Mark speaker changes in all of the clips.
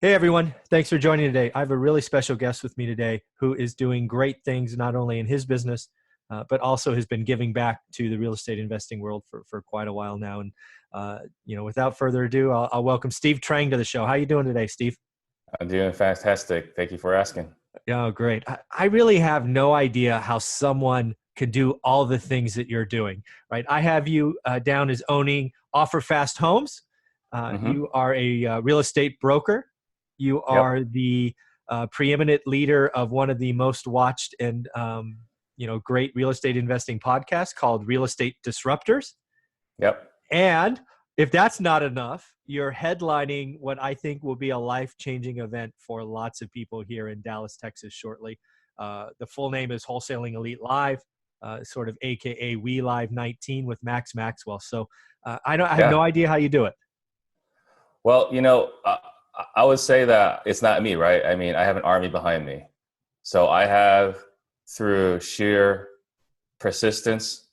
Speaker 1: Hey everyone, thanks for joining today. I have a really special guest with me today who is doing great things not only in his business, but also has been giving back to the real estate investing world for quite a while now. And without further ado, I'll welcome Steve Trang to the show. How you doing today, Steve?
Speaker 2: I'm doing fantastic. Thank you for asking.
Speaker 1: Oh, great. I really have no idea how someone can do all the things that you're doing, right? I have you down as owning Offer Fast Homes.
Speaker 2: Hmm.
Speaker 1: You are a real estate broker. You
Speaker 2: Yep.
Speaker 1: are the preeminent leader of one of the most watched and great real estate investing podcasts called Real Estate Disruptors.
Speaker 2: Yep.
Speaker 1: And if that's not enough, you're headlining what I think will be a life-changing event for lots of people here in Dallas, Texas shortly. The full name is Wholesaling Elite Live, sort of AKA We Live 19 with Max Maxwell. So I have no
Speaker 2: Yeah.
Speaker 1: idea how you do it.
Speaker 2: Well, I would say that it's not me, right? I mean, I have an army behind me. So I have, through sheer persistence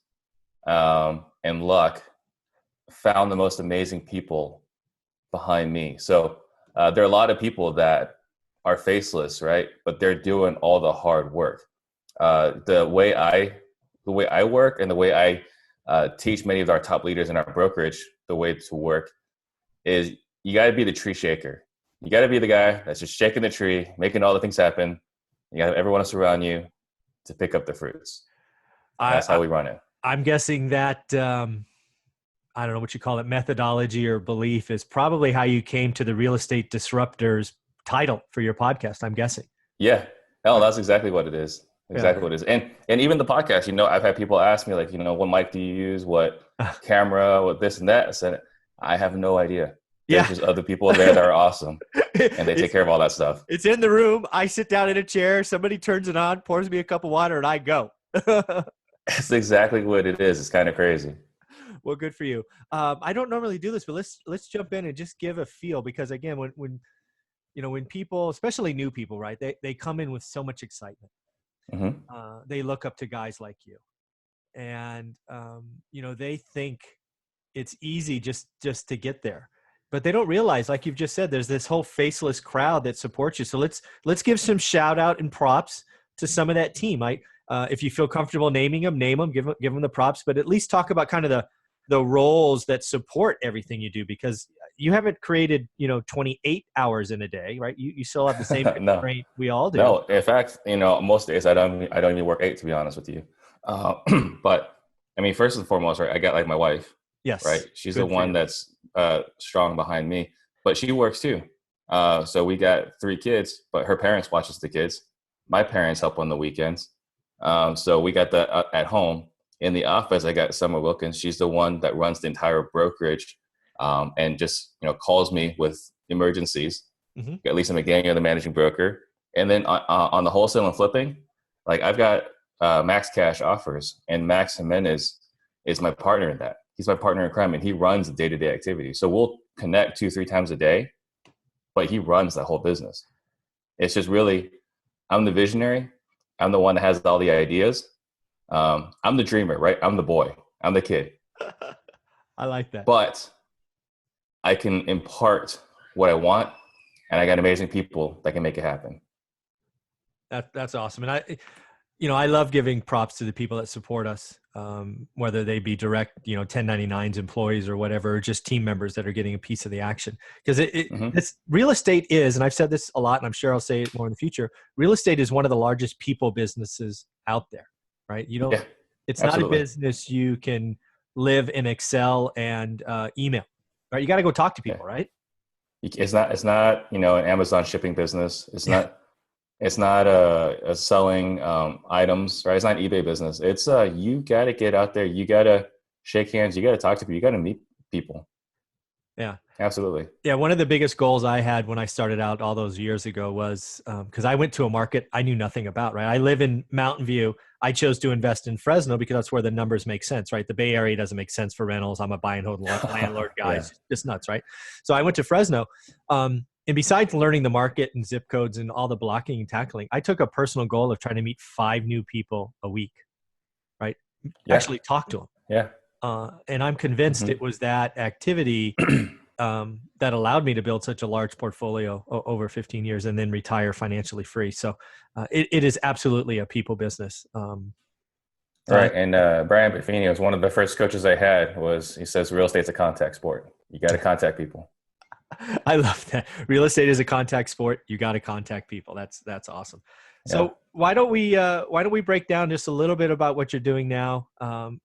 Speaker 2: and luck, found the most amazing people behind me. So there are a lot of people that are faceless, right? But they're doing all the hard work. The way I work and the way I teach many of our top leaders in our brokerage the way to work is you got to be the tree shaker. You got to be the guy that's just shaking the tree, making all the things happen. You got to have everyone else around you to pick up the fruits.
Speaker 1: I,
Speaker 2: That's
Speaker 1: I
Speaker 2: how we run it.
Speaker 1: I'm guessing that I don't know what you call it, methodology or belief is probably how you came to the Real Estate Disruptors title for your podcast. I'm guessing.
Speaker 2: Yeah. No, that's exactly what it is.
Speaker 1: Yeah.
Speaker 2: Exactly what it is. And even the podcast, I've had people ask me like, what mic do you use? What camera? What this and that? I said, I have no idea. There's
Speaker 1: Yeah.
Speaker 2: just other people there that are awesome and they take
Speaker 1: it's
Speaker 2: care of all that stuff.
Speaker 1: it's in the room. I sit down in a chair. Somebody turns it on, pours me a cup of water, and I go.
Speaker 2: It's exactly what it is. It's kind of crazy.
Speaker 1: Well, good for you. I don't normally do this, but let's jump in and just give a feel because again, when people, especially new people, right, they come in with so much excitement.
Speaker 2: Hmm.
Speaker 1: They look up to guys like you, and they think it's easy just to get there, but they don't realize, like you've just said, there's this whole faceless crowd that supports you. So let's give some shout out and props to some of that team. If you feel comfortable naming them, name them, give them the props, but at least talk about kind of the roles that support everything you do, because you haven't created 28 hours in a day, right? You still have the same
Speaker 2: No,
Speaker 1: constraint we all do.
Speaker 2: no. In fact, most days I don't even work 8, to be honest with you. Uh, but I mean, first and foremost, right? I got like my wife, right?
Speaker 1: Yes,
Speaker 2: She's the
Speaker 1: good for
Speaker 2: one
Speaker 1: you.
Speaker 2: that's strong behind me, but she works too. So we got 3 kids, but her parents watches the kids. My parents help on the weekends. So we got that at home. In the office, I got Summer Wilkins. She's the one that runs the entire brokerage, and just calls me with emergencies.
Speaker 1: Hmm.
Speaker 2: At least I'm again, you're the managing broker. And then on the wholesale and flipping, like I've got Max Cash Offers, and Max Jimenez is my partner in that. He's my partner in crime, and he runs the day-to-day activity. So we'll connect 2, 3 times a day, but he runs the whole business. It's just really, I'm the visionary. I'm the one that has all the ideas. I'm the dreamer, right? I'm the boy. I'm the kid.
Speaker 1: I like that.
Speaker 2: But I can impart what I want, and I got amazing people that can make it happen.
Speaker 1: That's awesome. And I love giving props to the people that support us, whether they be direct, 1099s employees or whatever, or just team members that are getting a piece of the action. Because
Speaker 2: Hmm.
Speaker 1: this real estate is, and I've said this a lot, and I'm sure I'll say it more in the future. Real estate is one of the largest people businesses out there, right?
Speaker 2: Yeah,
Speaker 1: It's not a
Speaker 2: absolutely.
Speaker 1: business you can live in Excel and email, right? You got to go talk to
Speaker 2: Yeah.
Speaker 1: people, right?
Speaker 2: It's not an Amazon shipping business. It's
Speaker 1: Yeah.
Speaker 2: not it's not a selling items, right? It's not an eBay business. It's you got to get out there. You got to shake hands. You got to talk to people. You got to meet people.
Speaker 1: Yeah.
Speaker 2: Absolutely.
Speaker 1: Yeah, one of the biggest goals I had when I started out all those years ago was because I went to a market I knew nothing about, right? I live in Mountain View. I chose to invest in Fresno because that's where the numbers make sense, right? The Bay Area doesn't make sense for rentals. I'm a buy and hold landlord guy.
Speaker 2: Yeah.
Speaker 1: It's just nuts, right? So I went to Fresno. And besides learning the market and zip codes and all the blocking and tackling, I took a personal goal of trying to meet 5 new people a week, right?
Speaker 2: Yeah.
Speaker 1: Actually talk to them.
Speaker 2: Yeah.
Speaker 1: And I'm convinced
Speaker 2: Hmm.
Speaker 1: it was that activity that allowed me to build such a large portfolio over 15 years and then retire financially free. So it is absolutely a people business. So
Speaker 2: Right. And Brian Buffini was one of the first coaches I had. He says real estate's a contact sport. You got to contact people.
Speaker 1: I love that. Real estate is a contact sport. You got to contact people. That's awesome. So
Speaker 2: Yeah.
Speaker 1: why don't we break down just a little bit about what you're doing now?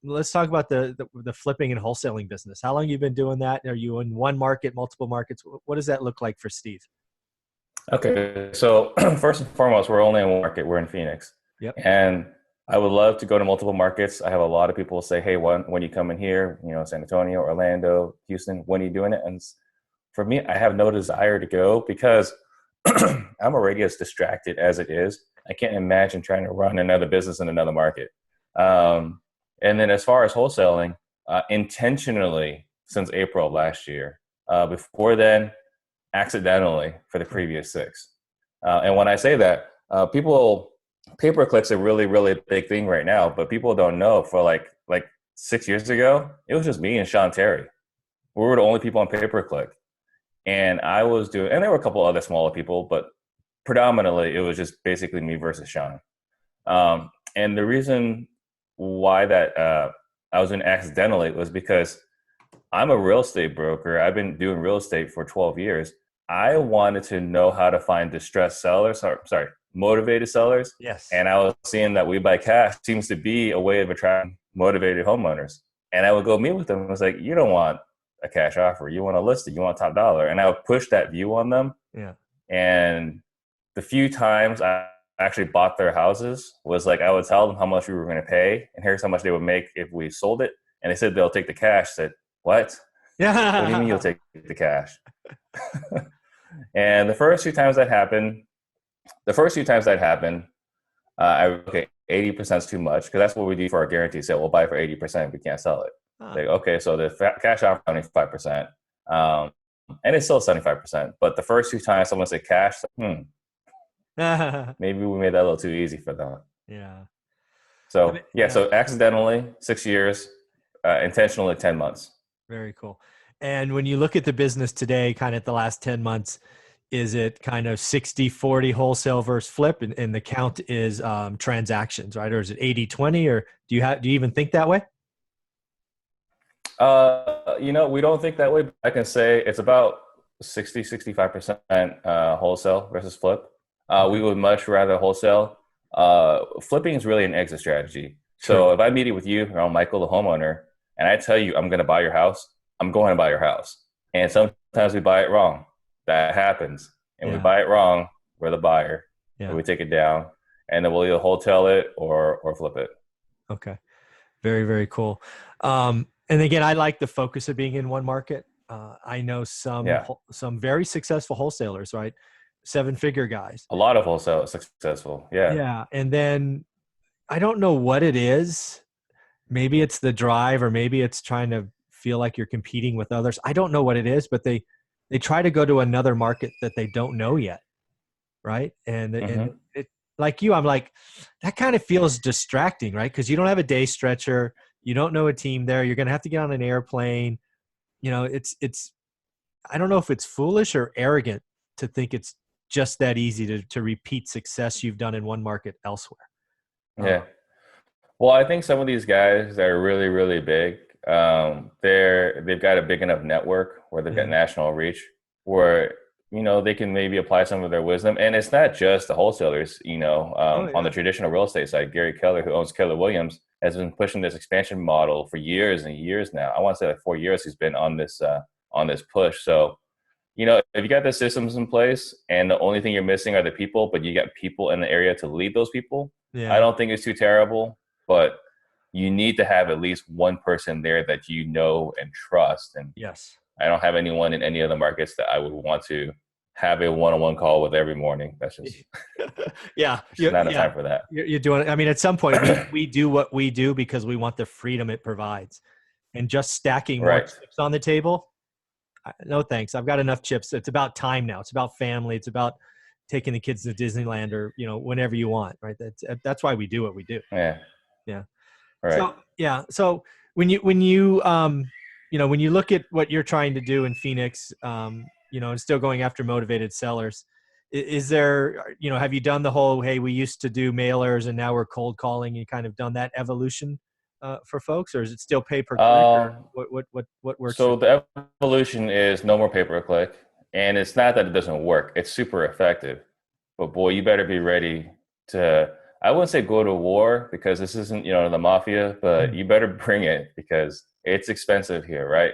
Speaker 1: Let's talk about the flipping and wholesaling business. How long have you been doing that? Are you in one market, multiple markets? What does that look like for Steve?
Speaker 2: Okay. So first and foremost, we're only in one market. We're in Phoenix.
Speaker 1: Yep.
Speaker 2: And I would love to go to multiple markets. I have a lot of people say, hey, when you come in here, San Antonio, Orlando, Houston, when are you doing it? And for me, I have no desire to go because I'm already as distracted as it is. I can't imagine trying to run another business in another market. And then as far as wholesaling, intentionally since April of last year, before then, accidentally for the previous 6. And when I say that, pay-per-click's a really, really big thing right now, but people don't know for like 6 years ago, it was just me and Sean Terry. We were the only people on pay-per-click. And I was doing, and there were a couple other smaller people, but predominantly it was just basically me versus Sean. And the reason why that I was doing accidentally was because I'm a real estate broker. I've been doing real estate for 12 years. I wanted to know how to find distressed sellers, motivated sellers.
Speaker 1: Yes.
Speaker 2: And I was seeing that We Buy Cash seems to be a way of attracting motivated homeowners. And I would go meet with them. I was like, you don't want a cash offer. You want a listing. You want top dollar. And I would push that view on them.
Speaker 1: Yeah.
Speaker 2: And the few times I actually bought their houses was like, I would tell them how much we were going to pay. And here's how much they would make if we sold it. And they said they'll take the cash. I said, what?
Speaker 1: Yeah.
Speaker 2: What do you mean you'll take the cash? And the first few times that happened, okay, 80% is too much because that's what we do for our guarantee sale. We'll buy for 80%. We can't sell it.
Speaker 1: Huh.
Speaker 2: Like, okay, so the cash offer 75%, and it's still 75%. But the first few times someone said cash, maybe we made that a little too easy for them.
Speaker 1: Yeah.
Speaker 2: So so accidentally 6 years, intentionally 10 months.
Speaker 1: Very cool. And when you look at the business today, kind of at the last 10 months, is it kind of 60-40 wholesale versus flip, and the count is transactions, right? Or is it 80-20, or do you even think that way?
Speaker 2: We don't think that way. But I can say it's about 60-65% wholesale versus flip. We would much rather wholesale. Flipping is really an exit strategy. So if I'm meeting with you, Michael, the homeowner, and I tell you I'm going to buy your house, I'm going to buy your house. And sometimes we buy it wrong. That happens. And we buy it wrong, we're the buyer. And we take it down, and then we'll either wholesale it or flip it.
Speaker 1: Okay. Very, very cool. And again, I like the focus of being in one market. I know some very successful wholesalers, right? 7-figure guys.
Speaker 2: A lot of wholesale is successful. Yeah.
Speaker 1: Yeah. And then I don't know what it is. Maybe it's the drive, or maybe it's trying to feel like you're competing with others. I don't know what it is, but they try to go to another market that they don't know yet. Right. And it, like you, I'm like, that kind of feels distracting, right? Because you don't have a day stretcher. You don't know a team there. You're going to have to get on an airplane. It's, I don't know if it's foolish or arrogant to think it's just that easy to repeat success you've done in one market elsewhere.
Speaker 2: Yeah. Well, I think some of these guys that are really, really big, they've got a big enough network where they've got national reach where, they can maybe apply some of their wisdom. And it's not just the wholesalers, on the traditional real estate side. Gary Keller, who owns Keller Williams, has been pushing this expansion model for years and years now. I want to say like 4 years he's been on this push. So, if you got the systems in place and the only thing you're missing are the people, but you got people in the area to lead those people, I don't think it's too terrible. But you need to have at least one person there that you know and trust. And
Speaker 1: yes,
Speaker 2: I don't have anyone in any of the markets that I would want to have a one-on-one call with every morning. That's just not enough time for that.
Speaker 1: You're doing it. I mean, at some point we do what we do because we want the freedom it provides, and just stacking more chips on the table. No, thanks. I've got enough chips. It's about time now. It's about family. It's about taking the kids to Disneyland or, whenever you want, right? That's why we do what we do.
Speaker 2: Yeah.
Speaker 1: Yeah.
Speaker 2: Right.
Speaker 1: So when you when you look at what you're trying to do in Phoenix, and still going after motivated sellers, is there, have you done the whole, hey, we used to do mailers and now we're cold calling, you kind of done that evolution for folks, or is it still pay per click, or
Speaker 2: Um,
Speaker 1: what works for
Speaker 2: so
Speaker 1: you?
Speaker 2: the evolution is no more pay per click, and it's not that it doesn't work. It's super effective, but boy, you better be ready to. I wouldn't say go to war because this isn't the mafia, but
Speaker 1: Mm,
Speaker 2: you better bring it because it's expensive here, right?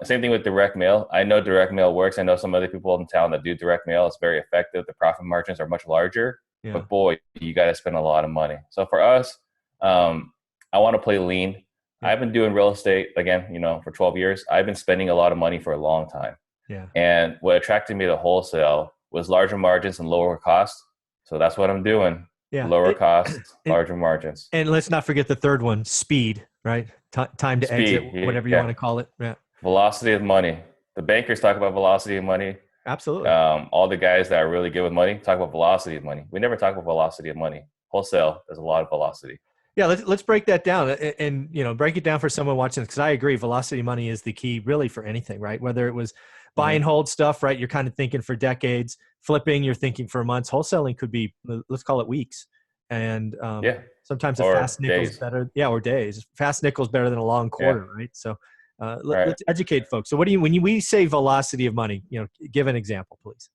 Speaker 2: Same thing with direct mail. I know direct mail works. I know some other people in town that do direct mail. It's very effective. The profit margins are much larger,
Speaker 1: yeah.
Speaker 2: but boy, you got to spend a lot of money. So for us, I want to play lean.
Speaker 1: Yeah.
Speaker 2: I've been doing real estate again, for 12 years. I've been spending a lot of money for a long time.
Speaker 1: Yeah.
Speaker 2: And what attracted me to wholesale was larger margins and lower cost. So that's what I'm doing.
Speaker 1: Yeah.
Speaker 2: Lower cost,
Speaker 1: And,
Speaker 2: larger margins.
Speaker 1: and let's not forget the third one, speed, right? Time to exit,
Speaker 2: Speed,
Speaker 1: whatever you want
Speaker 2: yeah.
Speaker 1: to call it. Yeah.
Speaker 2: Velocity of money. The bankers talk about velocity of money.
Speaker 1: Absolutely.
Speaker 2: All the guys that are really good with money talk about velocity of money. We never talk about velocity of money. Wholesale, there's a lot of velocity.
Speaker 1: Yeah, let's break that down and break it down for someone watching this, because I agree, velocity money is the key really for anything, right? Whether it was buy and
Speaker 2: Mm-hmm.
Speaker 1: hold stuff, right? You're kind of thinking for decades. Flipping, you're thinking for months. Wholesaling could be, let's call it weeks, and
Speaker 2: Yeah,
Speaker 1: sometimes a
Speaker 2: or
Speaker 1: fast nickel's
Speaker 2: days.
Speaker 1: better. Yeah, or days. Fast nickel's better than a long
Speaker 2: Yeah,
Speaker 1: quarter, right? So
Speaker 2: right.
Speaker 1: let's educate folks. So we say velocity of money, give an example, please.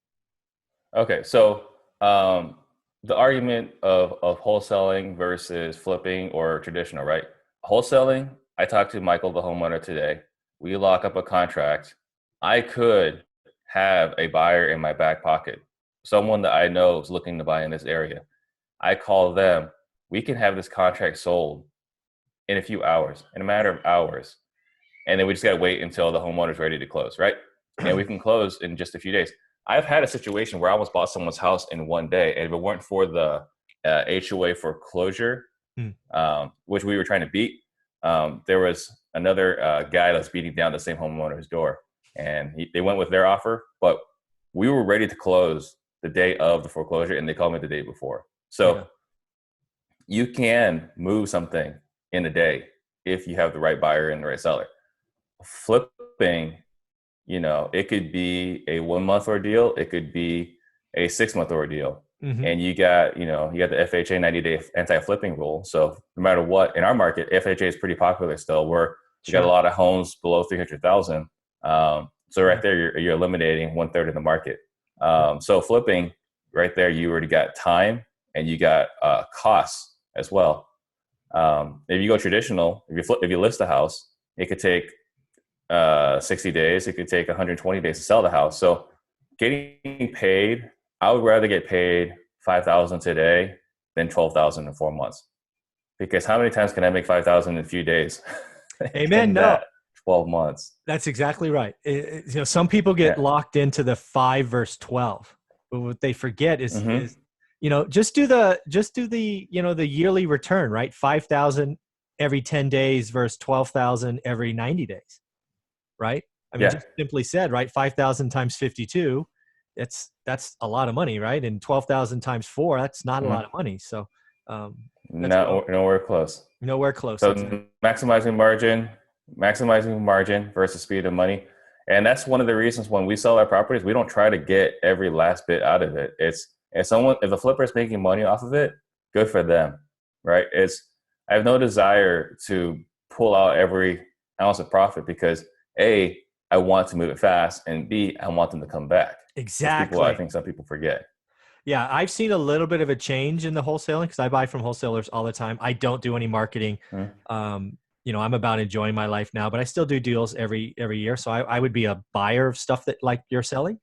Speaker 2: Okay, so um, the argument of wholesaling versus flipping or traditional, right? Wholesaling, I talked to Michael, the homeowner, today. We lock up a contract. I could have a buyer in my back pocket, someone that I know is looking to buy in this area. I call them. We can have this contract sold in a few hours, in a matter of hours. And then we just got to wait until the homeowner's ready to close, right? And we can close in just a few days. I've had a situation where I almost bought someone's house in one day, and if it weren't for the HOA foreclosure,
Speaker 1: Hmm.
Speaker 2: which we were trying to beat, there was another guy that was beating down the same homeowner's door, and they went with their offer, but we were ready to close the day of the foreclosure, and they called me the day before.
Speaker 1: Yeah.
Speaker 2: So you can move something in a day if you have the right buyer and the right seller. Flipping, it could be a 1 month ordeal. It could be a 6 month ordeal.
Speaker 1: Mm-hmm.
Speaker 2: And you got the FHA 90-day anti-flipping rule. So no matter what, in our market, FHA is pretty popular still. We got a lot of homes below 300,000. So right there, you're eliminating 1/3 of the market. So flipping, right there, you already got time and you got costs as well. If you go traditional, if you list the house, it could take 60 days. It could take 120 days to sell the house. So getting paid, I would rather get paid $5,000 today than $12,000 in 4 months. Because how many times can I make $5,000 in a few days?
Speaker 1: Amen.
Speaker 2: In
Speaker 1: No,
Speaker 2: that 12 months.
Speaker 1: that's exactly right. Some people get locked into the 5 versus 12, but what they forget is, just do the the yearly return, right? 5,000 every 10 days versus 12,000 every 90 days, right? I mean, just simply said, right? 5,000 times 52, that's a lot of money, right? And 12,000 times 4, that's not a lot of money. So that's
Speaker 2: nowhere close.
Speaker 1: Nowhere close.
Speaker 2: So
Speaker 1: Exactly.
Speaker 2: maximizing margin versus speed of money. And that's one of the reasons when we sell our properties, we don't try to get every last bit out of it. If the flipper is making money off of it, good for them, right? I have no desire to pull out every ounce of profit because A, I want to move it fast, and B, I want them to come back.
Speaker 1: Exactly.
Speaker 2: I think some people forget.
Speaker 1: Yeah, I've seen a little bit of a change in the wholesaling because I buy from wholesalers all the time. I don't do any marketing. I'm about enjoying my life now, but I still do deals every year. So I would be a buyer of stuff that like you're selling.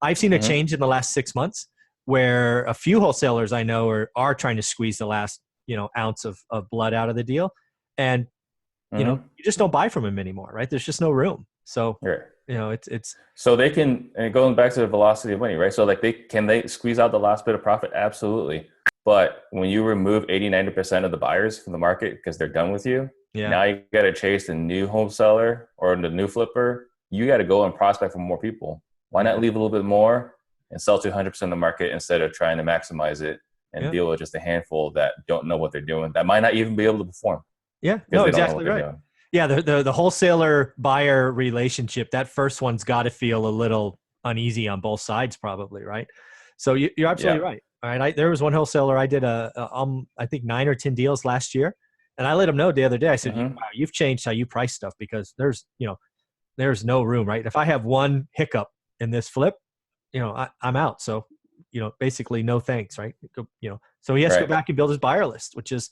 Speaker 1: I've seen a change in the last 6 months where a few wholesalers I know are trying to squeeze the last ounce of blood out of the deal, and you just don't buy from them anymore, right? There's just no room. So it's
Speaker 2: so they can, and going back to the velocity of money, right? So like they squeeze out the last bit of profit? Absolutely. But when you remove 80-90% of the buyers from the market because they're done with you, now you got to chase the new home seller or the new flipper. You got to go and prospect for more people. Why not leave a little bit more and sell to 100% of the market instead of trying to maximize it and deal with just a handful that don't know what they're doing, that might not even be able to perform.
Speaker 1: Yeah, no, exactly right. Yeah, the wholesaler buyer relationship, that first one's got to feel a little uneasy on both sides, probably, right? So you're absolutely
Speaker 2: Yeah.
Speaker 1: right. All right, there was one wholesaler I did I think 9 or 10 deals last year, and I let him know the other day. I said,
Speaker 2: Hmm.
Speaker 1: "Wow, you've changed how you price stuff because there's no room, right? If I have one hiccup in this flip, I'm out. So basically, no thanks, right? So he has to go
Speaker 2: Right.
Speaker 1: back and build his buyer list, which is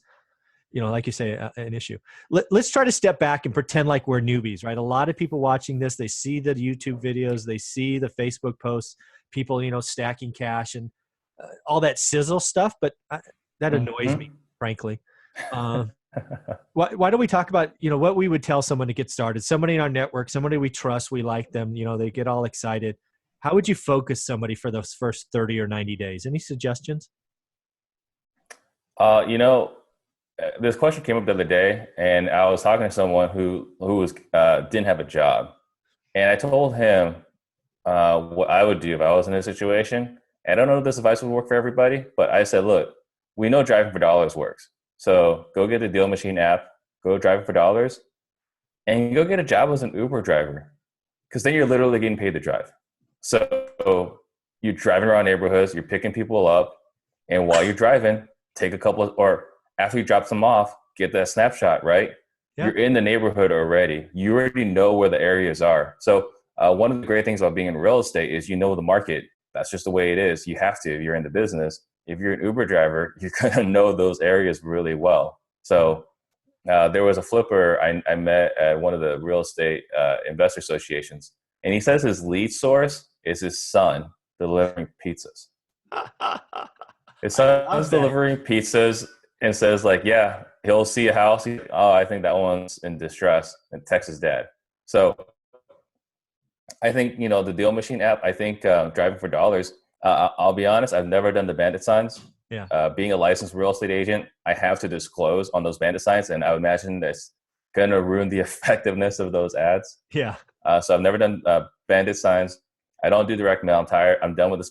Speaker 1: like you say, an issue. Let's try to step back and pretend like we're newbies, right? A lot of people watching this, they see the YouTube videos, they see the Facebook posts, people, stacking cash and all that sizzle stuff, but that annoys me,
Speaker 2: Hmm.
Speaker 1: frankly. Um, why don't we talk about, what we would tell someone to get started? Somebody in our network, somebody we trust, we like them, they get all excited. How would you focus somebody for those first 30 or 90 days? Any suggestions?
Speaker 2: You know, this question came up the other day, and I was talking to someone who was didn't have a job, and I told him what I would do if I was in this situation. I don't know if this advice would work for everybody, but I said, look, we know driving for dollars works. So go get the Deal Machine app, go driving for dollars, and go get a job as an Uber driver, because then you're literally getting paid to drive. So you're driving around neighborhoods, you're picking people up, and while you're driving, take a couple of, or after you drop them off, get that snapshot, right?
Speaker 1: Yeah.
Speaker 2: You're in the neighborhood already. You already know where the areas are. So one of the great things about being in real estate is you know the market. That's just the way it is. You have to if you're in the business. If you're an Uber driver, you're going to know those areas really well. So there was a flipper I met at one of the real estate investor associations, and he says his lead source is his son delivering pizzas. His
Speaker 1: I love
Speaker 2: son's
Speaker 1: that.
Speaker 2: delivering pizzas and says like, yeah, he'll see a house. Oh, I think that one's in distress, and text his dad. So I think, the Deal Machine app, I think driving for dollars, I'll be honest, I've never done the bandit signs.
Speaker 1: Yeah.
Speaker 2: Being a licensed real estate agent, I have to disclose on those bandit signs, and I would imagine that's going to ruin the effectiveness of those ads.
Speaker 1: Yeah.
Speaker 2: So I've never done bandit signs. I don't do direct mail. I'm tired. I'm done with the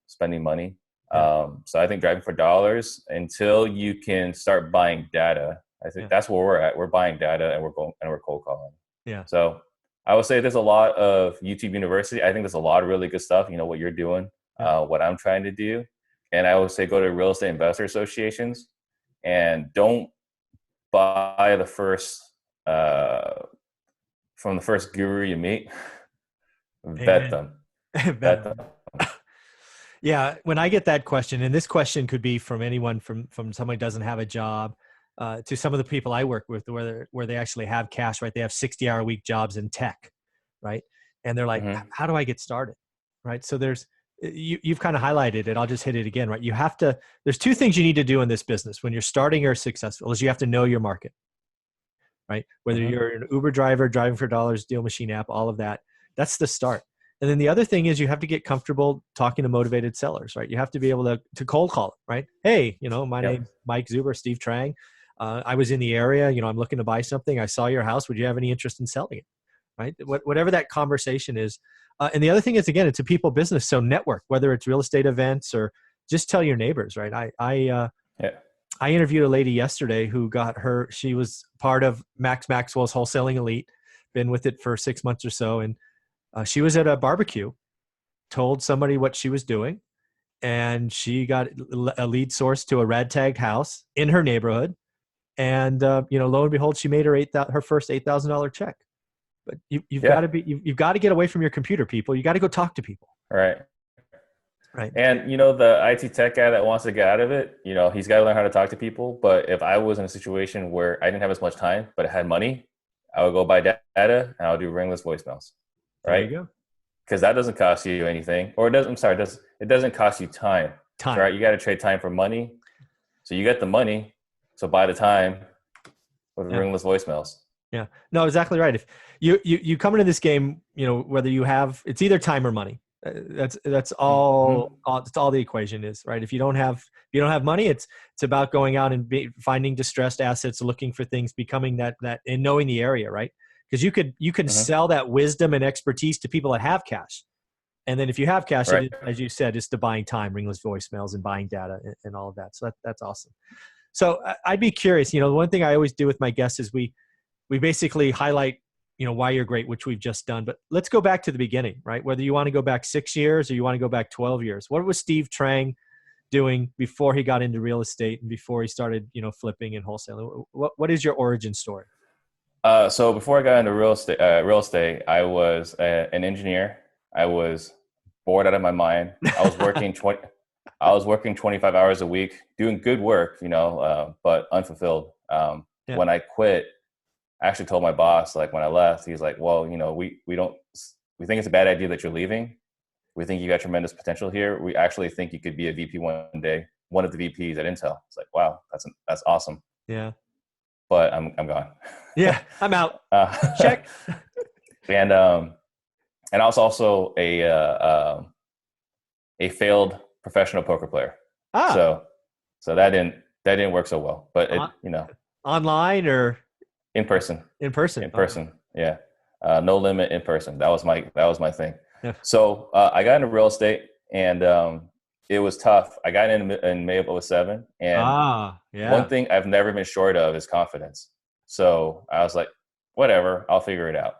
Speaker 2: spending money.
Speaker 1: Yeah.
Speaker 2: So I think driving for dollars until you can start buying data. I think
Speaker 1: Yeah.
Speaker 2: that's where we're at. We're buying data and we're cold calling.
Speaker 1: Yeah.
Speaker 2: So I would say there's a lot of YouTube University. I think there's a lot of really good stuff. You know what you're doing,
Speaker 1: Yeah.
Speaker 2: what I'm trying to do, and I would say go to real estate investor associations and don't buy the first from the first guru you meet. Vet
Speaker 1: Amen.
Speaker 2: them. Vet
Speaker 1: Bet.
Speaker 2: them.
Speaker 1: Yeah. When I get that question, and this question could be from anyone from somebody who doesn't have a job, to some of the people I work with where they actually have cash, right? They have 60-hour-a-week jobs in tech, right? And they're like,
Speaker 2: Mm-hmm.
Speaker 1: how do I get started? Right. So you've kind of highlighted it. I'll just hit it again, right? There's two things you need to do in this business when you're starting or successful is you have to know your market, right? Whether
Speaker 2: Mm-hmm.
Speaker 1: you're an Uber driver, driving for dollars, Deal Machine app, all of that, that's the start. And then the other thing is you have to get comfortable talking to motivated sellers, right? You have to be able to cold call it, right? Hey, my
Speaker 2: Yep.
Speaker 1: name's Mike Zuber, Steve Trang. I was in the area, I'm looking to buy something. I saw your house. Would you have any interest in selling it? Right? Whatever that conversation is. And the other thing is, again, it's a people business. So network, whether it's real estate events or just tell your neighbors, right?
Speaker 2: Yeah.
Speaker 1: I interviewed a lady yesterday who she was part of Max Maxwell's Wholesaling Elite, been with it for 6 months or so. And she was at a barbecue, told somebody what she was doing, and she got a lead source to a red tagged house in her neighborhood. And, lo and behold, she made her first $8,000 check. But
Speaker 2: Yeah.
Speaker 1: you've got to get away from your computer, people. You got to go talk to people.
Speaker 2: Right.
Speaker 1: Right.
Speaker 2: And the IT tech guy that wants to get out of it, he's got to learn how to talk to people. But if I was in a situation where I didn't have as much time, but I had money, I would go buy data and I would do ringless voicemails.
Speaker 1: There you
Speaker 2: Right.
Speaker 1: go.
Speaker 2: Because that doesn't cost you anything, or it doesn't cost you time.
Speaker 1: Time.
Speaker 2: Right. You got to trade time for money. So you get the money. So buy the time with
Speaker 1: Yeah.
Speaker 2: ringless voicemails.
Speaker 1: Yeah. No, exactly right. If you come into this game, whether it's either time or money. That's all.
Speaker 2: Mm-hmm.
Speaker 1: That's all the equation is, right? If you don't have money, it's about going out and finding distressed assets, looking for things, becoming that and knowing the area, right? Because you can
Speaker 2: Mm-hmm.
Speaker 1: sell that wisdom and expertise to people that have cash, and then if you have cash,
Speaker 2: Right.
Speaker 1: as you said, it's to buying time, ringless voicemails, and buying data and all of that. So that's awesome. So I'd be curious. One thing I always do with my guests is we basically highlight, why you're great, which we've just done. But let's go back to the beginning, right? Whether you want to go back 6 years or you want to go back 12 years. What was Steve Trang doing before he got into real estate and before he started, flipping and wholesaling? What is your origin story?
Speaker 2: So before I got into real estate, I was an engineer. I was bored out of my mind. I was working 25 hours a week, doing good work, but unfulfilled.
Speaker 1: Yeah.
Speaker 2: When I quit, I actually told my boss, like when I left, he's like, well, we think it's a bad idea that you're leaving. We think you got tremendous potential here. We actually think you could be a VP one day, one of the VPs at Intel. It's like, wow, that's awesome.
Speaker 1: Yeah.
Speaker 2: But I'm gone.
Speaker 1: Yeah, I'm out. Check.
Speaker 2: And I was also a failed professional poker player. So that didn't work so well. But
Speaker 1: online or
Speaker 2: in person.
Speaker 1: In person.
Speaker 2: In person. Yeah. No limit in person. That was my thing.
Speaker 1: Yeah.
Speaker 2: So I got into real estate, and it was tough. I got in May of 2007, and one thing I've never been short of is confidence. So I was like, whatever, I'll figure it out.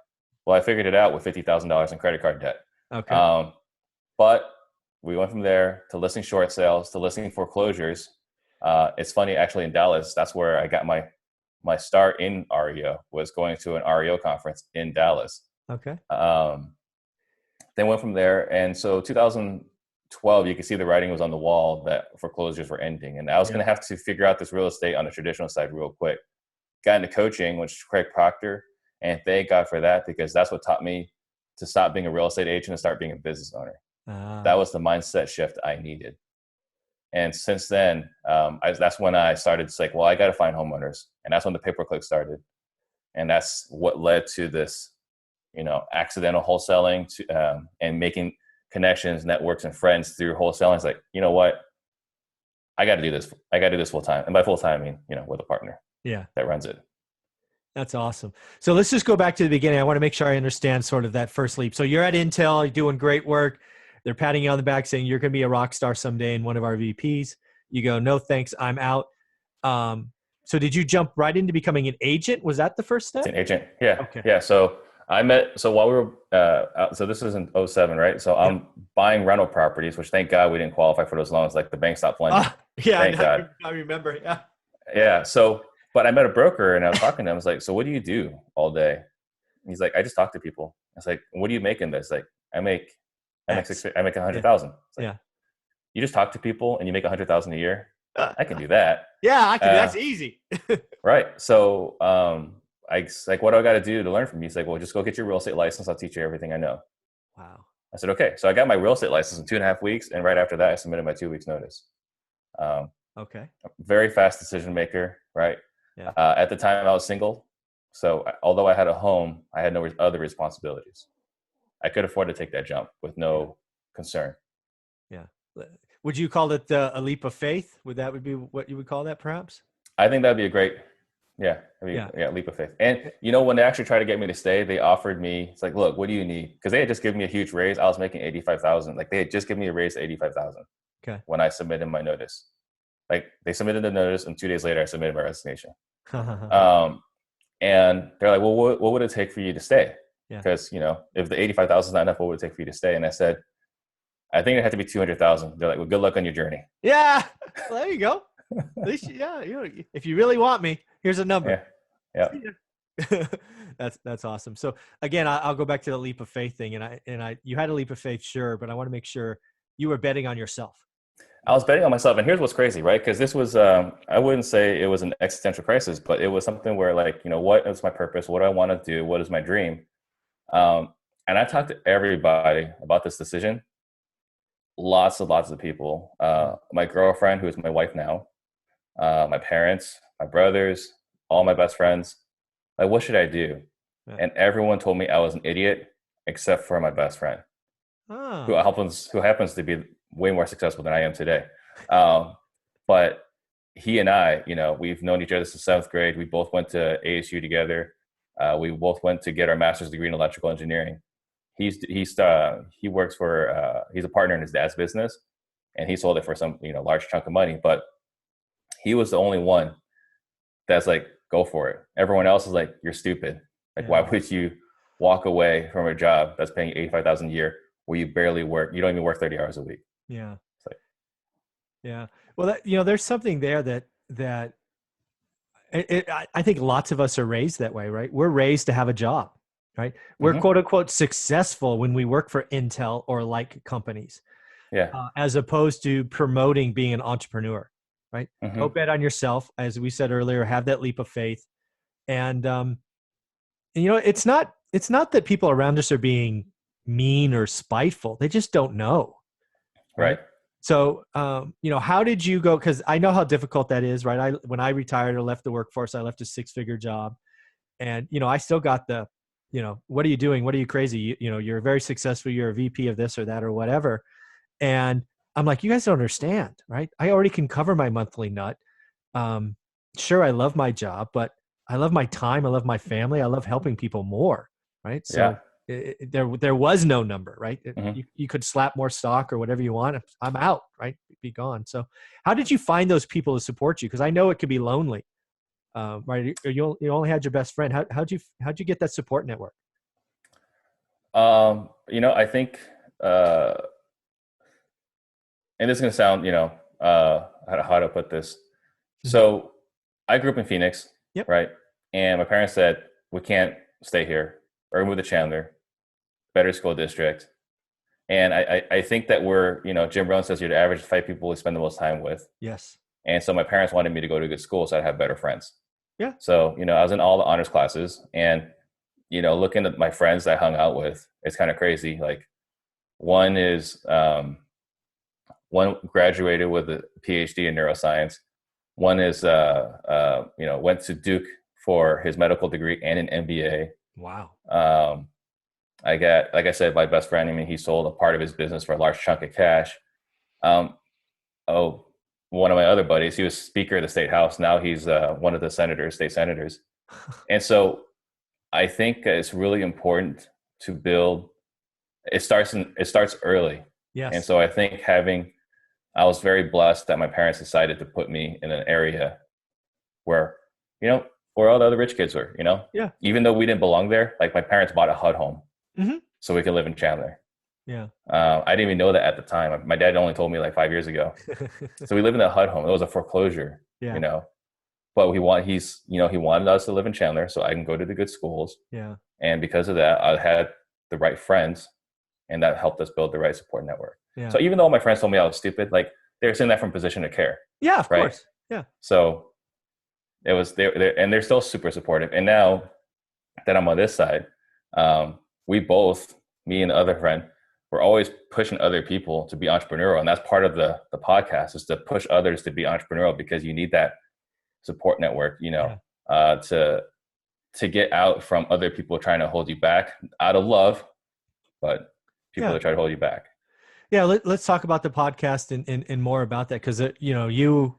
Speaker 2: Well, I figured it out with $50,000 in credit card debt.
Speaker 1: Okay.
Speaker 2: But we went from there to listing short sales to listing foreclosures. It's funny, actually, in Dallas, that's where I got my start in REO, was going to an REO conference in Dallas.
Speaker 1: Okay.
Speaker 2: Then went from there. And so 2012, you could see the writing was on the wall that foreclosures were ending. And I was going to have to figure out this real estate on the traditional side real quick. Got into coaching, which is Craig Proctor. And thank God for that, because that's what taught me to stop being a real estate agent and start being a business owner. That was the mindset shift I needed. And since then, that's when I started to say, well, I got to find homeowners. And that's when the pay-per-click started. And that's what led to this, accidental wholesaling and making connections, networks, and friends through wholesaling. It's like, you know what? I got to do this. I got to do this full time. And by full time, I mean, with a partner that runs it.
Speaker 1: That's awesome. So let's just go back to the beginning. I want to make sure I understand sort of that first leap. So you're at Intel, you're doing great work. They're patting you on the back saying you're going to be a rock star someday in one of our VPs. You go, no, thanks, I'm out. So did you jump right into becoming an agent? Was that the first step?
Speaker 2: An agent. Yeah.
Speaker 1: Okay.
Speaker 2: Yeah. So while we were, so this was in 2007, right? So I'm buying rental properties, which thank God we didn't qualify for those loans. Like the bank stopped lending. Thank God.
Speaker 1: I remember. Yeah.
Speaker 2: Yeah. So, but I met a broker and I was talking to him. I was like, so what do you do all day? And he's like, I just talk to people. I was like, what do you make in this? Like, I make 100,000. Like, you just talk to people and you make 100,000 a year. I can do that.
Speaker 1: Yeah, I can. That's easy.
Speaker 2: Right. So, I like, what do I got to do to learn from you? He's like, well, just go get your real estate license. I'll teach you everything I know.
Speaker 1: Wow.
Speaker 2: I said, okay. So I got my real estate license in 2.5 weeks. And right after that, I submitted my 2 weeks notice.
Speaker 1: Okay.
Speaker 2: Very fast decision maker. Right.
Speaker 1: Yeah.
Speaker 2: At the time I was single. So although I had a home, I had no other responsibilities. I could afford to take that jump with no concern.
Speaker 1: Yeah. Would you call it a leap of faith? Would be what you would call that, perhaps?
Speaker 2: I think that'd be a great, leap of faith. And when they actually tried to get me to stay, they offered me, it's like, look, what do you need? Because they had just given me a huge raise. I was making 85,000. Like they had just given me a raise to 85,000.
Speaker 1: Okay.
Speaker 2: When I submitted my notice, like they submitted the notice, and 2 days later I submitted my resignation. And they're like, well, what would it take for you to stay? Because if the 85,000 is not enough, what would it take for you to stay? And I said, I think it had to be 200,000. They're like, well, good luck on your journey.
Speaker 1: Yeah. Well, there you go. At least, if you really want me, here's a number.
Speaker 2: Yeah.
Speaker 1: That's awesome. So again, I'll go back to the leap of faith thing. And you had a leap of faith, sure, but I want to make sure you were betting on yourself.
Speaker 2: I was betting on myself. And here's what's crazy, right? Because this was, I wouldn't say it was an existential crisis, but it was something where like, what is my purpose? What do I want to do? What is my dream? And I talked to everybody about this decision. Lots of people. My girlfriend, who is my wife now, my parents, my brothers, all my best friends. Like, what should I do? Yeah. And everyone told me I was an idiot, except for my best friend, who happens to be way more successful than I am today. But he and I, we've known each other since 7th grade. We both went to ASU together. We both went to get our master's degree in electrical engineering. He works for, he's a partner in his dad's business, and he sold it for some, large chunk of money. But he was the only one that's like go for it. Everyone else is like, you're stupid. Like, why would you walk away from a job that's paying $85,000 a year where you barely work? You don't even work 30 hours a week.
Speaker 1: Yeah.
Speaker 2: It's like,
Speaker 1: Yeah. Well, there's something there that I think lots of us are raised that way, right? We're raised to have a job, right? We're quote unquote successful when we work for Intel or like companies, as opposed to promoting being an entrepreneur, right? Go bet on yourself, as we said earlier. Have that leap of faith, and it's not that people around us are being mean or spiteful. They just don't know,
Speaker 2: right?
Speaker 1: So, how did you go? Because I know how difficult that is, right? When I retired or left the workforce, I left a 6-figure job, and I still got the, what are you doing? What are you crazy? You're very successful. You're a VP of this or that or whatever, and I'm like, you guys don't understand, right? I already can cover my monthly nut. Sure, I love my job, but I love my time. I love my family. I love helping people more, right? So. There was no number, right? You could slap more stock or whatever you want. I'm out, right? Be gone. So how did you find those people to support you? Because I know it could be lonely, right? You only had your best friend. How'd you get that support network?
Speaker 2: I think, and this is going to sound, how to put this. So I grew up in Phoenix, right? And my parents said, we can't stay here, or move to Chandler, better school district. And I think that we're, Jim Rohn says you're the average 5 people we spend the most time with.
Speaker 1: Yes.
Speaker 2: And so my parents wanted me to go to a good school so I'd have better friends.
Speaker 1: Yeah.
Speaker 2: So, I was in all the honors classes, and, looking at my friends I hung out with, it's kind of crazy. Like, one graduated with a PhD in neuroscience. One is, went to Duke for his medical degree and an MBA.
Speaker 1: Wow.
Speaker 2: I got, like I said, my best friend, he sold a part of his business for a large chunk of cash. One of my other buddies, he was Speaker of the State House. Now he's one of the state senators. And so I think it's really important to build. It starts early. Yes. And so I think I was very blessed that my parents decided to put me in an area where, where all the other rich kids were,
Speaker 1: Yeah.
Speaker 2: Even though we didn't belong there, like my parents bought a HUD home so we could live in Chandler.
Speaker 1: Yeah.
Speaker 2: I didn't even know that at the time. My dad only told me like 5 years ago. So we lived in a HUD home. It was a foreclosure, but he wanted us to live in Chandler so I can go to the good schools.
Speaker 1: Yeah.
Speaker 2: And because of that, I had the right friends, and that helped us build the right support network. Yeah. So even though my friends told me I was stupid, like they were saying that from a position of care.
Speaker 1: Yeah, of course. Yeah.
Speaker 2: So it was there, and they're still super supportive. And now that I'm on this side, we both, me and the other friend, we're always pushing other people to be entrepreneurial. And that's part of the podcast, is to push others to be entrepreneurial, because you need that support network, to get out from other people trying to hold you back out of love, but people that try to hold you back.
Speaker 1: Yeah. Let's talk about the podcast and more about that. Cause you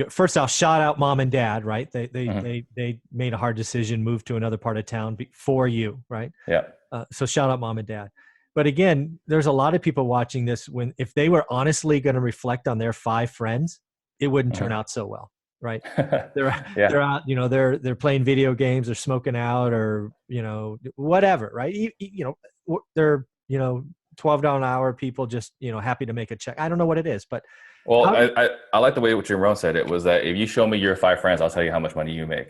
Speaker 1: first off, shout out mom and dad, right? They made a hard decision, moved to another part of town for you, right?
Speaker 2: Yeah.
Speaker 1: So shout out mom and dad. But again, there's a lot of people watching this if they were honestly going to reflect on their 5 friends, it wouldn't turn out so well, right? They're out, they're playing video games, they're smoking out, or, whatever, right? They're, $12 an hour people just, happy to make a check. I don't know what it is, but.
Speaker 2: Well, I like the way what Jim Rohn said. It was that if you show me your 5 friends, I'll tell you how much money you make.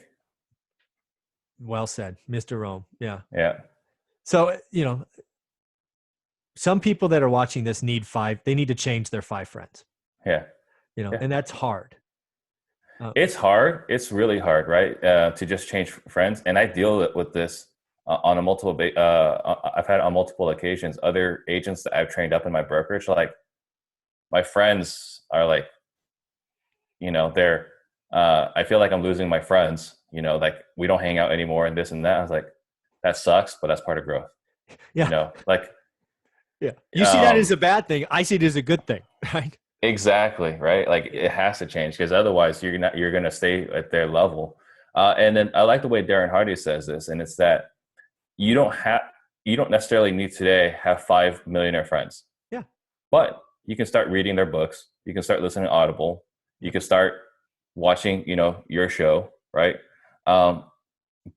Speaker 1: Well said, Mr. Rome. Yeah.
Speaker 2: Yeah.
Speaker 1: So, some people that are watching this need to change their 5 friends.
Speaker 2: Yeah.
Speaker 1: And that's hard.
Speaker 2: It's hard. It's really hard, right? To just change friends. And I deal with this on a multiple, I've had on multiple occasions, other agents that I've trained up in my brokerage, like my friends are like, I feel like I'm losing my friends, like we don't hang out anymore and this and that. I was like, that sucks, but that's part of growth.
Speaker 1: Yeah.
Speaker 2: Yeah.
Speaker 1: You see that as a bad thing. I see it as a good thing, right?
Speaker 2: Exactly. Right. Like it has to change, because otherwise you're going to stay at their level. And then I like the way Darren Hardy says this, and it's that you don't necessarily need today have 5 millionaire friends.
Speaker 1: Yeah.
Speaker 2: But you can start reading their books. You can start listening to Audible. You can start watching, your show, right? Um,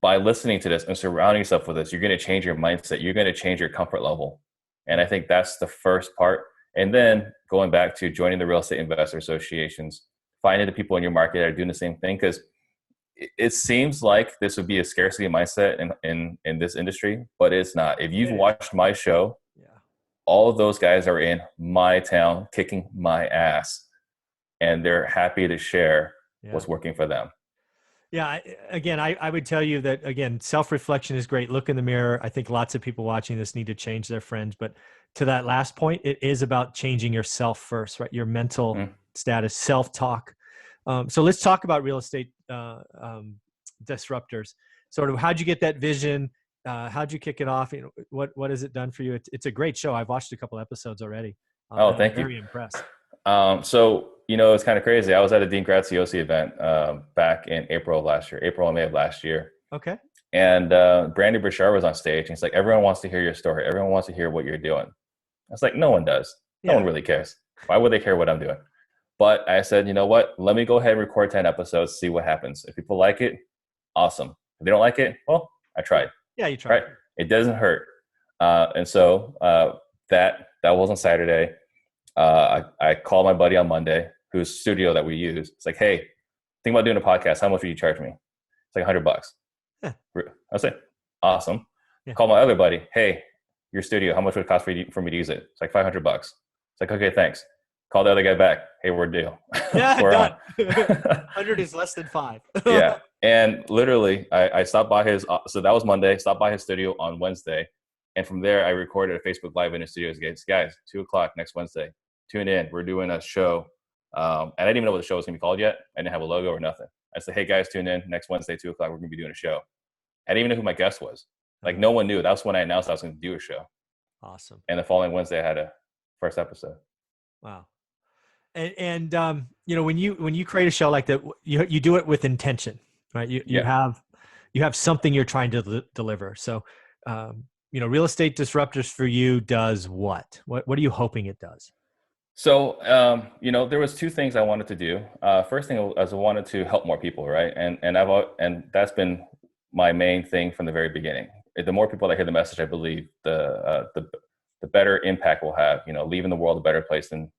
Speaker 2: by listening to this and surrounding yourself with this, you're going to change your mindset. You're going to change your comfort level. And I think that's the first part. And then going back to joining the real estate investor associations, finding the people in your market that are doing the same thing. Because it seems like this would be a scarcity mindset in this industry, but it's not. If you've watched my show,
Speaker 1: Yeah.
Speaker 2: all of those guys are in my town kicking my ass, and they're happy to share what's working for them.
Speaker 1: Yeah. Again, I would tell you that, again, self-reflection is great. Look in the mirror. I think lots of people watching this need to change their friends. But to that last point, it is about changing yourself first, right? Your mental status, self-talk. So let's talk about real estate disruptors. Sort of, how'd you get that vision? How'd you kick it off? You know, what has it done for you? It's a great show. I've watched a couple episodes already.
Speaker 2: Thank you.
Speaker 1: Very impressed.
Speaker 2: So, it's kind of crazy. I was at a Dean Graziosi event back in April or May of last year.
Speaker 1: Okay.
Speaker 2: And Brandy Burchard was on stage, and he's like, everyone wants to hear your story. Everyone wants to hear what you're doing. I was like, no one does. No one really cares. Why would they care what I'm doing? But I said, you know what? Let me go ahead and record 10 episodes, see what happens. If people like it, awesome. If they don't like it, well, I tried.
Speaker 1: Yeah, you tried.
Speaker 2: Right? It doesn't hurt. And so that was on Saturday. I called my buddy on Monday, whose studio that we use. It's like, hey, think about doing a podcast. How much would you charge me? It's like $100.
Speaker 1: Yeah.
Speaker 2: I said, awesome.
Speaker 1: Yeah.
Speaker 2: Call my other buddy. Hey, your studio, how much would it cost for me to use it? It's like $500. It's like, okay, thanks. Call the other guy back. Hey, we're a deal.
Speaker 1: Yeah,
Speaker 2: we're
Speaker 1: done. 100 is less than 5.
Speaker 2: Yeah. And literally, I stopped by his, so that was Monday, stopped by his studio on Wednesday. And from there, I recorded a Facebook Live in his studio. Guys, 2:00 next Wednesday. Tune in. We're doing a show. And I didn't even know what the show was going to be called yet. I didn't have a logo or nothing. I said, hey, guys, tune in next Wednesday, 2:00. We're going to be doing a show. I didn't even know who my guest was. Like, no one knew. That was when I announced I was going to do a show.
Speaker 1: Awesome.
Speaker 2: And the following Wednesday, I had a first episode.
Speaker 1: Wow. And when you create a show like that, you do it with intention, right? You have something you're trying to deliver. So, Real Estate Disruptors for you does what? What are you hoping it does?
Speaker 2: So, there was 2 things I wanted to do. First thing was I wanted to help more people, right? And that's been my main thing from the very beginning. The more people that hear the message, I believe the better impact we'll have. Leaving the world a better place than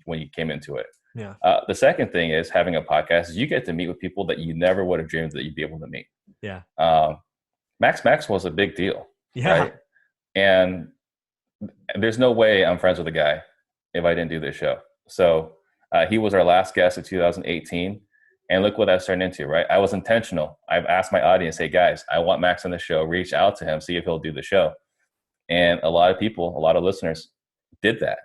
Speaker 2: when you came into it.
Speaker 1: Yeah.
Speaker 2: The second thing is having a podcast. Is you get to meet with people that you never would have dreamed that you'd be able to meet.
Speaker 1: Yeah.
Speaker 2: Max was a big deal.
Speaker 1: Yeah.
Speaker 2: Right? And there's no way I'm friends with a guy if I didn't do this show. So he was our last guest of 2018. And look what that's turned into, right? I was intentional. I've asked my audience, hey guys, I want Max on the show. Reach out to him, see if he'll do the show. And a lot of people, a lot of listeners did that.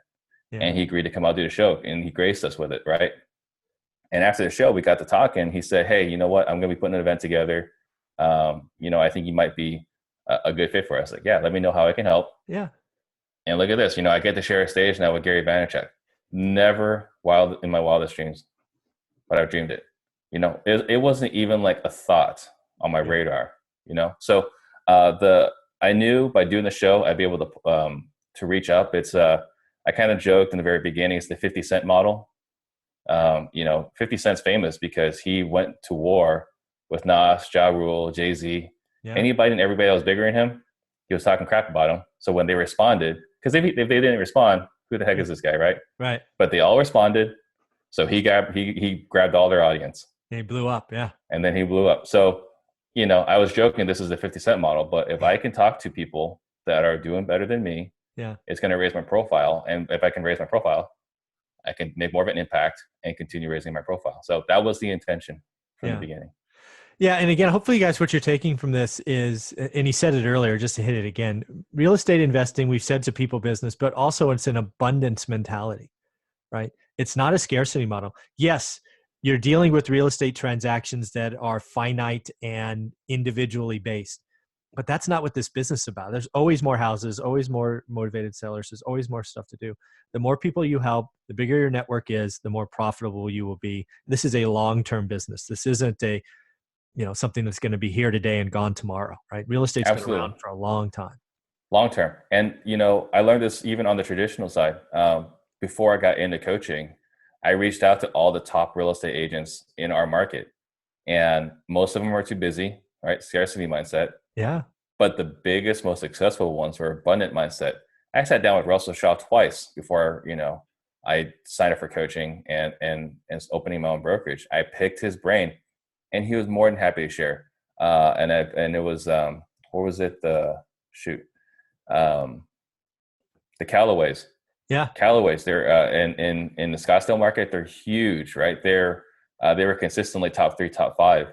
Speaker 2: Yeah. And he agreed to come out and do the show, and he graced us with it, right? And after the show, we got to talking. He said, hey, you know what? I'm going to be putting an event together. I think you might be a good fit for us. Like, yeah, let me know how I can help.
Speaker 1: Yeah.
Speaker 2: And look at this. I get to share a stage now with Gary Vaynerchuk. Never in my wildest dreams, but I've dreamed it. It wasn't even like a thought on my radar, So I knew by doing the show, I'd be able to reach up. It's I kind of joked in the very beginning, it's the 50 Cent model. 50 Cent's famous because he went to war with Nas, Ja Rule, Jay-Z. Yeah. Anybody and everybody that was bigger than him, he was talking crap about him. So when they responded, because if they didn't respond, who the heck is this guy, right?
Speaker 1: Right.
Speaker 2: But they all responded. So he grabbed all their audience.
Speaker 1: He blew up, yeah.
Speaker 2: And then he blew up. So, I was joking, this is the 50 Cent model, but if I can talk to people that are doing better than me, yeah, it's going to raise my profile. And if I can raise my profile, I can make more of an impact and continue raising my profile. So that was the intention from the beginning.
Speaker 1: Yeah. And again, hopefully you guys, what you're taking from this is, and he said it earlier, just to hit it again, real estate investing, we've said, to people business, but also it's an abundance mentality, right? It's not a scarcity model. Yes, you're dealing with real estate transactions that are finite and individually based, but that's not what this business is about. There's always more houses, always more motivated sellers. There's always more stuff to do. The more people you help, the bigger your network is, the more profitable you will be. This is a long-term business. This isn't a, something that's going to be here today and gone tomorrow, right? Real estate's been around for a long time.
Speaker 2: Long-term. And, I learned this even on the traditional side. Before I got into coaching, I reached out to all the top real estate agents in our market. and most of them are too busy, right? Scarcity mindset.
Speaker 1: Yeah.
Speaker 2: But the biggest, most successful ones were abundant mindset. I sat down with Russell Shaw twice before, I signed up for coaching and opening my own brokerage. I picked his brain, and he was more than happy to share. And it was what was it? Um, the Callaways.
Speaker 1: Yeah.
Speaker 2: Callaways. They're in the Scottsdale market. They're huge, right? They were consistently top 3, top 5.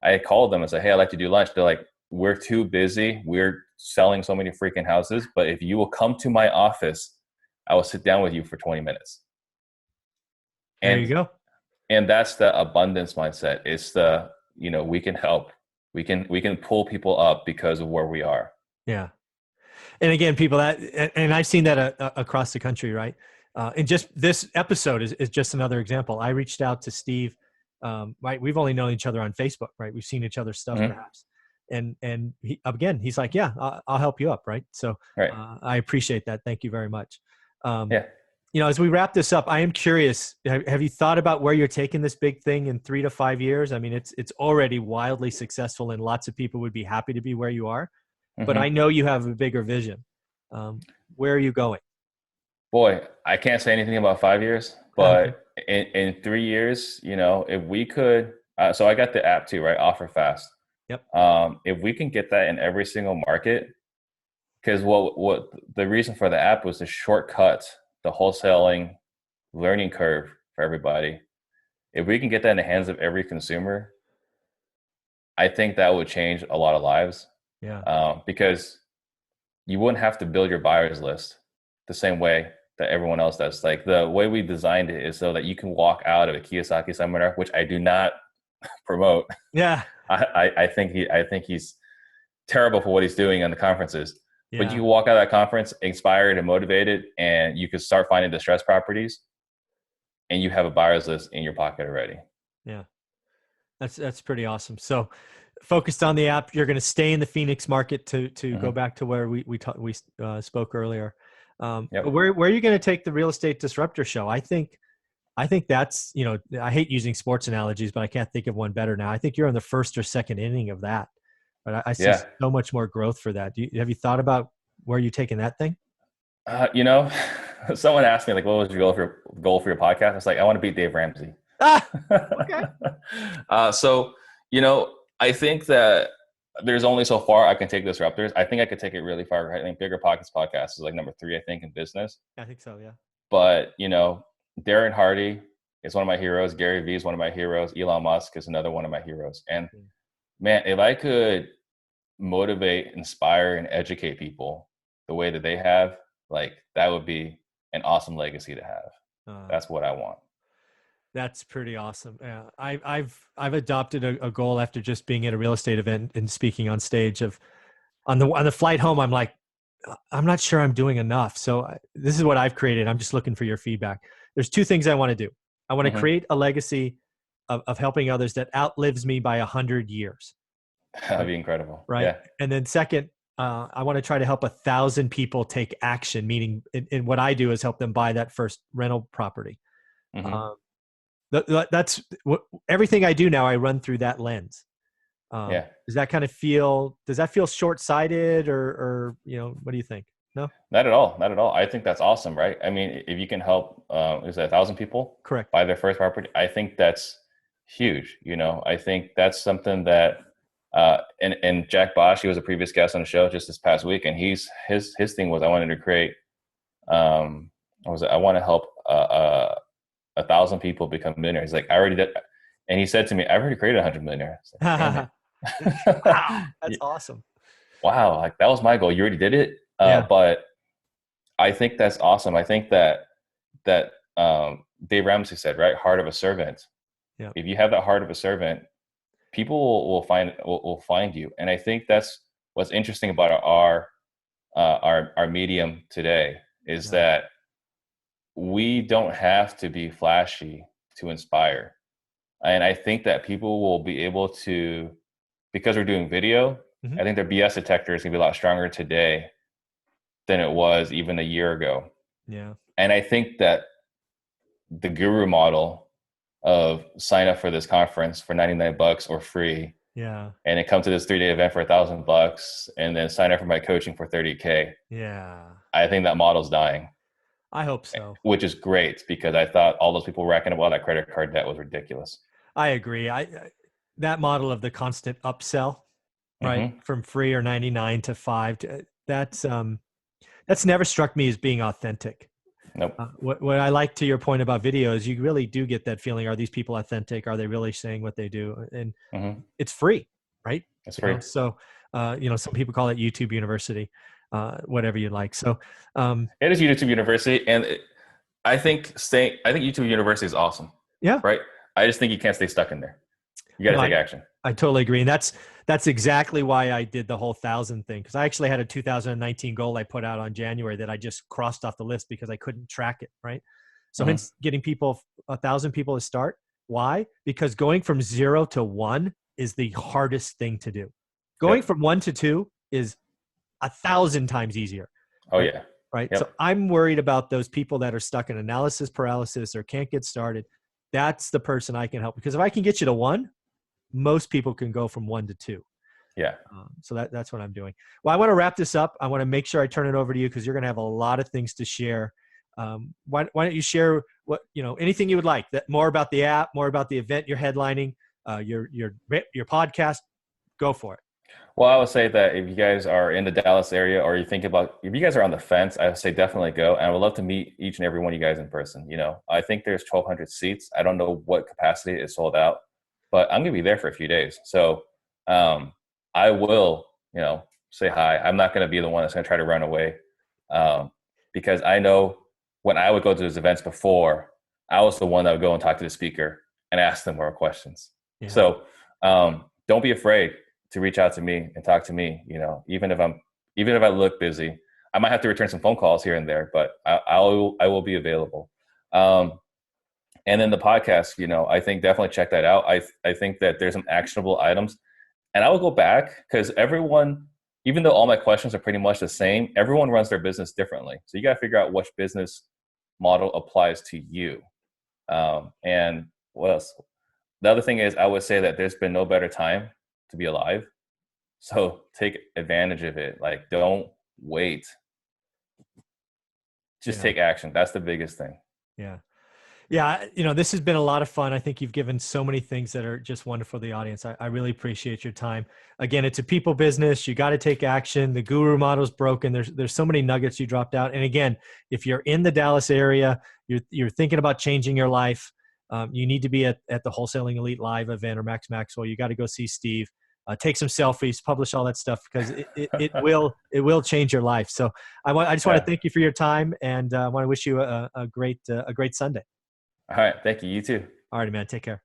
Speaker 2: I called them and said, "Hey, I'd like to do lunch." They're like, "We're too busy. We're selling so many freaking houses. But if you will come to my office, I will sit down with you for 20 minutes."
Speaker 1: There you go.
Speaker 2: And that's the abundance mindset. It's we can help. We can pull people up because of where we are.
Speaker 1: Yeah. And again, people and I've seen that across the country, right? And just this episode is just another example. I reached out to Steve, right? We've only known each other on Facebook, right? We've seen each other's stuff perhaps. And he's like, yeah, I'll help you up. Right. So
Speaker 2: right.
Speaker 1: I appreciate that. Thank you very much.
Speaker 2: Yeah.
Speaker 1: As we wrap this up, I am curious, have you thought about where you're taking this big thing in 3 to 5 years? I mean, it's already wildly successful and lots of people would be happy to be where you are, but I know you have a bigger vision. Where are you going?
Speaker 2: Boy, I can't say anything about 5 years, but in 3 years, if we could, so I got the app too, right? Offer Fast.
Speaker 1: Yep.
Speaker 2: If we can get that in every single market, because what the reason for the app was to shortcut the wholesaling learning curve for everybody. If we can get that in the hands of every consumer, I think that would change a lot of lives.
Speaker 1: Yeah.
Speaker 2: Because you wouldn't have to build your buyers list the same way that everyone else does. Like the way we designed it is so that you can walk out of a Kiyosaki seminar, which I do not promote.
Speaker 1: Yeah.
Speaker 2: I think he's terrible for what he's doing on the conferences.
Speaker 1: Yeah.
Speaker 2: But you can walk out of that conference inspired and motivated, and you can start finding distressed properties, and you have a buyer's list in your pocket already.
Speaker 1: Yeah. That's pretty awesome. So focused on the app, you're going to stay in the Phoenix market to go back to where we spoke earlier.
Speaker 2: Yep.
Speaker 1: But where are you going to take the Real Estate Disruptor show? I think that's, I hate using sports analogies, but I can't think of one better now. I think you're in the first or second inning of that, but I see so much more growth for that. Have you thought about where you're taking that thing?
Speaker 2: Someone asked me, like, what was your goal for your podcast? I was like, I want to beat Dave Ramsey.
Speaker 1: Okay.
Speaker 2: So, I think that there's only so far I can take Disruptors. I think I could take it really far. Right? I think Bigger Pockets podcast is like number 3, I think, in business.
Speaker 1: I think so. Yeah.
Speaker 2: But, Darren Hardy is one of my heroes. Gary Vee is one of my heroes. Elon Musk is another one of my heroes. And man, if I could motivate, inspire, and educate people the way that they have, like, that would be an awesome legacy to have. That's what I want. That's
Speaker 1: pretty awesome. Yeah, I've adopted a goal after just being at a real estate event and speaking on stage on the flight home. I'm like, I'm not sure I'm doing enough. So this is what I've created. I'm just looking for your feedback. There's 2 things I want to do. I want to create a legacy of helping others that outlives me by 100 years.
Speaker 2: That'd be incredible.
Speaker 1: Right. Yeah. And then second, I want to try to help 1,000 people take action, meaning in what I do is help them buy that first rental property. That's everything I do now. I run through that lens. Does that feel short-sighted or what do you think? No,
Speaker 2: not at all. Not at all. I think that's awesome. Right. I mean, if you can help, is that 1,000 people
Speaker 1: correct
Speaker 2: buy their first property? I think that's huge. I think that's something that, and Jack Bosch, he was a previous guest on the show just this past week. And his thing was, I wanted to create, I want to help, 1,000 people become millionaires. He's like, I already did. And he said to me, I've already created 100 millionaires. Like,
Speaker 1: wow, that's awesome.
Speaker 2: Wow. Like, that was my goal. You already did it. But I think that's awesome. I think that Dave Ramsey said, right? Heart of a servant. Yeah. If you have that heart of a servant, people will find you. And I think that's what's interesting about our medium today is that we don't have to be flashy to inspire. And I think that people will be able to, because we're doing video, I think their BS detector is going to be a lot stronger today than it was even a year ago.
Speaker 1: Yeah.
Speaker 2: And I think that the guru model of sign up for this conference for $99 or free.
Speaker 1: Yeah.
Speaker 2: And then come to this 3-day event for $1,000 and then sign up for my coaching for $30K.
Speaker 1: Yeah.
Speaker 2: I think that model's dying.
Speaker 1: I hope so.
Speaker 2: Which is great because I thought all those people racking up all that credit card debt was ridiculous.
Speaker 1: I agree. That model of the constant upsell, right?
Speaker 2: Mm-hmm.
Speaker 1: From free or 99 to 5, that's never struck me as being authentic.
Speaker 2: Nope.
Speaker 1: What I like to your point about videos, you really do get that feeling. Are these people authentic? Are they really saying what they do? And it's free, right?
Speaker 2: It's free.
Speaker 1: So, some people call it YouTube University, whatever you like. So
Speaker 2: it is YouTube University. And I think YouTube University is awesome.
Speaker 1: Yeah.
Speaker 2: Right. I just think you can't stay stuck in there. You got to take action.
Speaker 1: I totally agree. And that's exactly why I did the whole 1,000 thing. Cause I actually had a 2019 goal I put out on January that I just crossed off the list because I couldn't track it. Right. So hence getting 1,000 people to start. Why? Because going from 0 to 1 is the hardest thing to do. Going from 1 to 2 is 1,000 times easier.
Speaker 2: Oh yeah.
Speaker 1: Right. Yep. So I'm worried about those people that are stuck in analysis paralysis or can't get started. That's the person I can help, because if I can get you to 1, most people can go from 1 to 2.
Speaker 2: Yeah.
Speaker 1: So that's what I'm doing. Well, I want to wrap this up. I want to make sure I turn it over to you because you're going to have a lot of things to share. Why don't you share anything you would like, that more about the app, more about the event you're headlining, your podcast, go for it.
Speaker 2: Well, I would say that if you guys are in the Dallas area or if you guys are on the fence, I would say definitely go. And I would love to meet each and every one of you guys in person. I think there's 1,200 seats. I don't know what capacity is sold out, but I'm going to be there for a few days. So I will, say hi. I'm not going to be the one that's going to try to run away because I know when I would go to those events before, I was the one that would go and talk to the speaker and ask them more questions. Yeah. So don't be afraid to reach out to me and talk to me. Even if I look busy, I might have to return some phone calls here and there, but I will be available. And then the podcast, I think definitely check that out. I think that there's some actionable items, and I will go back because everyone, even though all my questions are pretty much the same, everyone runs their business differently. So you got to figure out which business model applies to you. And what else? The other thing is, I would say that there's been no better time to be alive. So take advantage of it. Like, don't wait. Just take action. That's the biggest thing.
Speaker 1: Yeah. Yeah. This has been a lot of fun. I think you've given so many things that are just wonderful to the audience. I really appreciate your time. Again, it's a people business. You got to take action. The guru model's broken. There's so many nuggets you dropped out. And again, if you're in the Dallas area, you're thinking about changing your life, you need to be at the Wholesaling Elite Live event or Max Maxwell. You got to go see Steve. Take some selfies, publish all that stuff because it will change your life. So I just want to thank you for your time, and I want to wish you a great Sunday.
Speaker 2: All right, thank you. You too.
Speaker 1: All right, man. Take care.